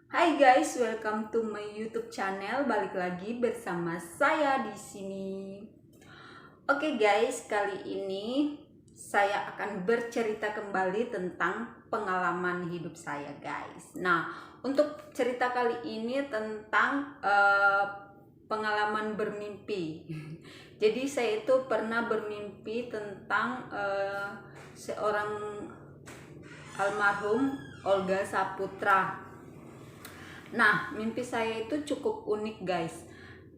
Hai guys, welcome to my YouTube channel. Balik lagi bersama saya di sini. Oke guys, kali ini saya akan bercerita kembali tentang pengalaman hidup saya guys. Nah, untuk cerita kali ini tentang pengalaman bermimpi. Jadi saya itu pernah bermimpi tentang seorang almarhum Olga Saputra. Nah, mimpi saya itu cukup unik guys.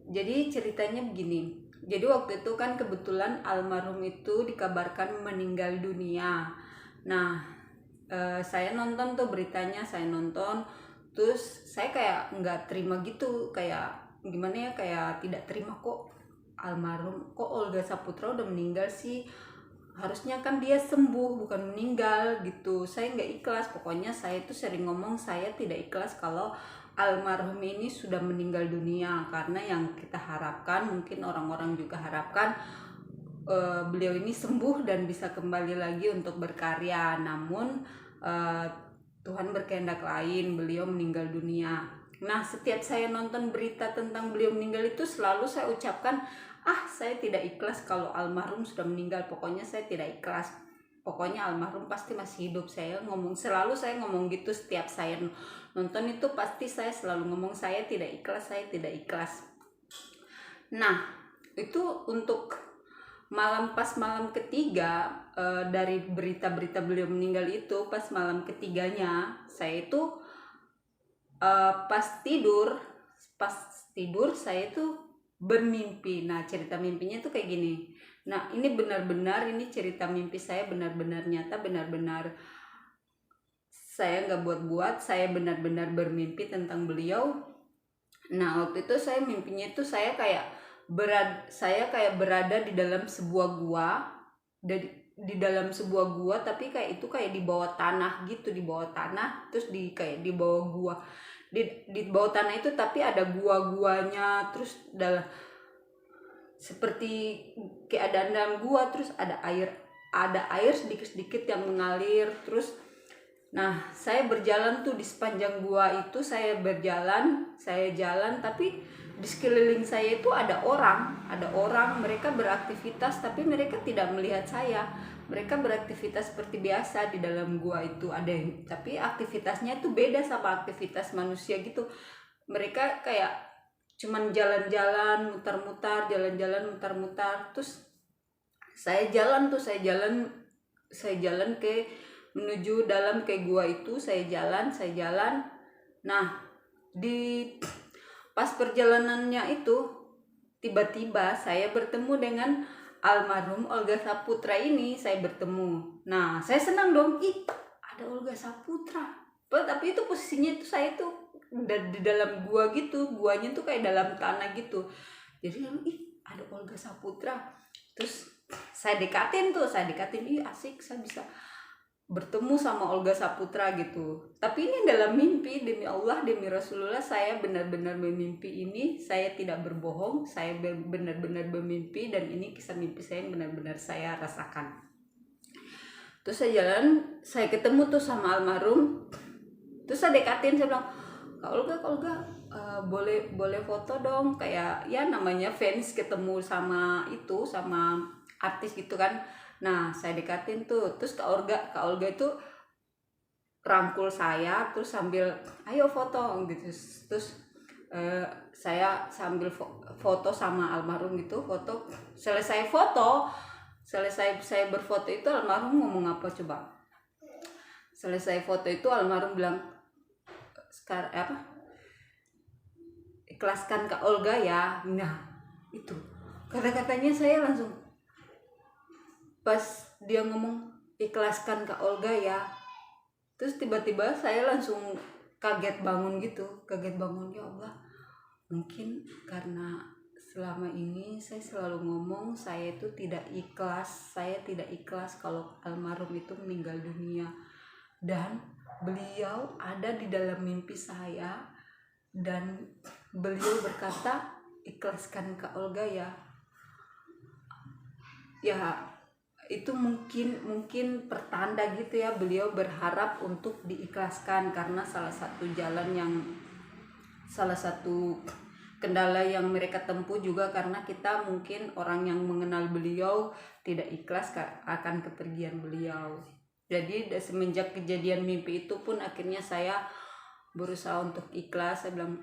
Jadi ceritanya begini. Jadi waktu itu kan kebetulan almarhum itu dikabarkan meninggal dunia. Nah, saya nonton tuh beritanya, saya nonton. Terus saya kayak nggak terima gitu, kayak gimana ya, kayak tidak terima kok almarhum, kok Olga Saputra udah meninggal sih, harusnya kan dia sembuh bukan meninggal gitu. Saya nggak ikhlas, pokoknya saya itu sering ngomong saya tidak ikhlas kalau almarhum ini sudah meninggal dunia, karena yang kita harapkan, mungkin orang-orang juga harapkan beliau ini sembuh dan bisa kembali lagi untuk berkarya. Namun Tuhan berkehendak lain, beliau meninggal dunia. Nah, setiap saya nonton berita tentang beliau meninggal itu selalu saya ucapkan, saya tidak ikhlas kalau almarhum sudah meninggal. Pokoknya saya tidak ikhlas, pokoknya almarhum pasti masih hidup. Selalu saya ngomong gitu. Setiap saya nonton itu pasti saya selalu ngomong saya tidak ikhlas, saya tidak ikhlas. Nah, itu untuk malam ketiga, dari berita-berita beliau meninggal itu, pas malam ketiganya saya itu pas tidur saya itu bermimpi. Nah, cerita mimpinya tuh kayak gini. Nah, ini benar-benar, ini cerita mimpi saya benar-benar nyata, benar-benar saya nggak buat-buat, saya benar-benar bermimpi tentang beliau. Nah, waktu itu saya mimpinya itu saya kayak berada di dalam sebuah gua, di dalam sebuah gua, tapi kayak itu kayak di bawah tanah gitu, di bawah tanah, terus kayak di bawah gua, di bawah tanah itu, tapi ada gua-guanya, terus seperti kayak ada dalam gua, terus ada air sedikit-sedikit yang mengalir. Terus nah, saya berjalan tuh di sepanjang gua itu, saya jalan, tapi di sekeliling saya itu ada orang, mereka beraktivitas, tapi mereka tidak melihat saya. Mereka beraktivitas seperti biasa di dalam gua itu, tapi aktivitasnya itu beda sama aktivitas manusia gitu. Mereka kayak cuman jalan-jalan, mutar-mutar, jalan-jalan, mutar-mutar. Terus saya jalan menuju dalam ke gua itu, saya jalan. Nah, di pas perjalanannya itu tiba-tiba saya bertemu dengan almarhum Olga Saputra ini. Saya bertemu. Nah, saya senang dong, ada Olga Saputra. Tapi itu posisinya itu saya tuh di dalam gua gitu, guanya tuh kayak dalam tanah gitu. Jadi ada Olga Saputra. Terus saya dekatin, asik, saya bisa bertemu sama Olga Saputra gitu. Tapi ini dalam mimpi, demi Allah, demi Rasulullah, saya benar-benar bermimpi ini. Saya tidak berbohong, saya benar-benar bermimpi, dan ini kisah mimpi saya yang benar-benar saya rasakan. Terus saya jalan, saya ketemu tuh sama almarhum. Terus saya dekatin, saya bilang, Kak Olga, boleh foto dong, kayak ya namanya fans ketemu sama artis gitu kan. Nah, saya dekatin tuh. Terus Kak Olga itu rangkul saya, terus sambil ayo foto gitu. Terus saya sambil foto sama almarhum gitu, selesai saya berfoto itu, almarhum ngomong apa coba? Selesai foto itu almarhum bilang, sekarang ikhlaskan Kak Olga ya. Nah, itu kata-katanya saya langsung, pas dia ngomong ikhlaskan Kak Olga ya, terus tiba-tiba saya langsung kaget bangun, ya Allah, mungkin karena selama ini saya selalu ngomong saya itu tidak ikhlas kalau almarhum itu meninggal dunia, dan beliau ada di dalam mimpi saya, dan beliau berkata ikhlaskan Kak Olga ya. itu mungkin pertanda gitu ya, beliau berharap untuk diikhlaskan karena salah satu kendala yang mereka tempuh juga karena kita mungkin orang yang mengenal beliau tidak ikhlas akan kepergian beliau. Jadi semenjak kejadian mimpi itu pun akhirnya saya berusaha untuk ikhlas. Saya bilang,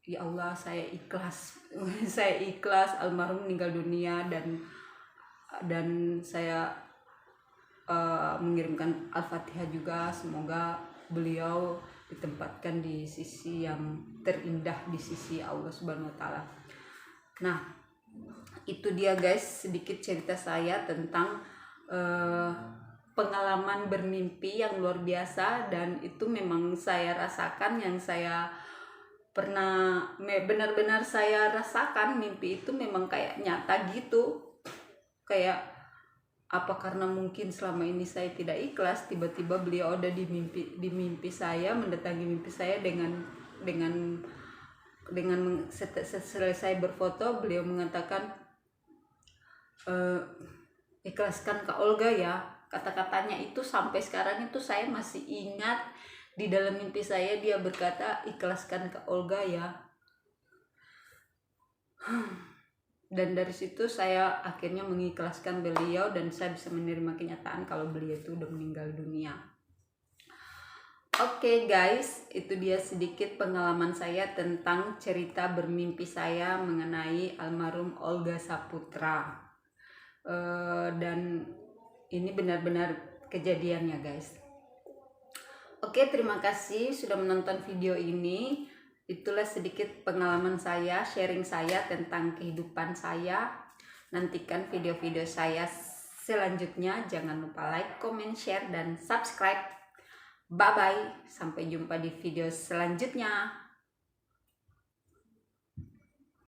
ya Allah, saya ikhlas saya ikhlas almarhum meninggal dunia, dan saya mengirimkan Al-Fatihah juga, semoga beliau ditempatkan di sisi yang terindah di sisi Allah Subhanahu wa taala. Nah, itu dia guys, sedikit cerita saya tentang pengalaman bermimpi yang luar biasa, dan itu memang saya rasakan, yang saya pernah benar-benar saya rasakan. Mimpi itu memang kayak nyata gitu, kayak apa karena mungkin selama ini saya tidak ikhlas, tiba-tiba beliau ada di mimpi saya, mendatangi mimpi saya dengan selesai berfoto beliau mengatakan, ikhlaskan Kak Olga ya. Kata-katanya itu sampai sekarang itu saya masih ingat. Di dalam mimpi saya dia berkata, ikhlaskan Kak Olga ya. Dan dari situ saya akhirnya mengikhlaskan beliau, dan saya bisa menerima kenyataan kalau beliau itu udah meninggal dunia. Oke guys, itu dia sedikit pengalaman saya tentang cerita bermimpi saya mengenai almarhum Olga Saputra. Dan ini benar-benar kejadiannya guys. Oke, terima kasih sudah menonton video ini. Itulah sedikit pengalaman saya, sharing saya tentang kehidupan saya. Nantikan video-video saya selanjutnya. Jangan lupa like, comment, share, dan subscribe. Bye-bye. Sampai jumpa di video selanjutnya.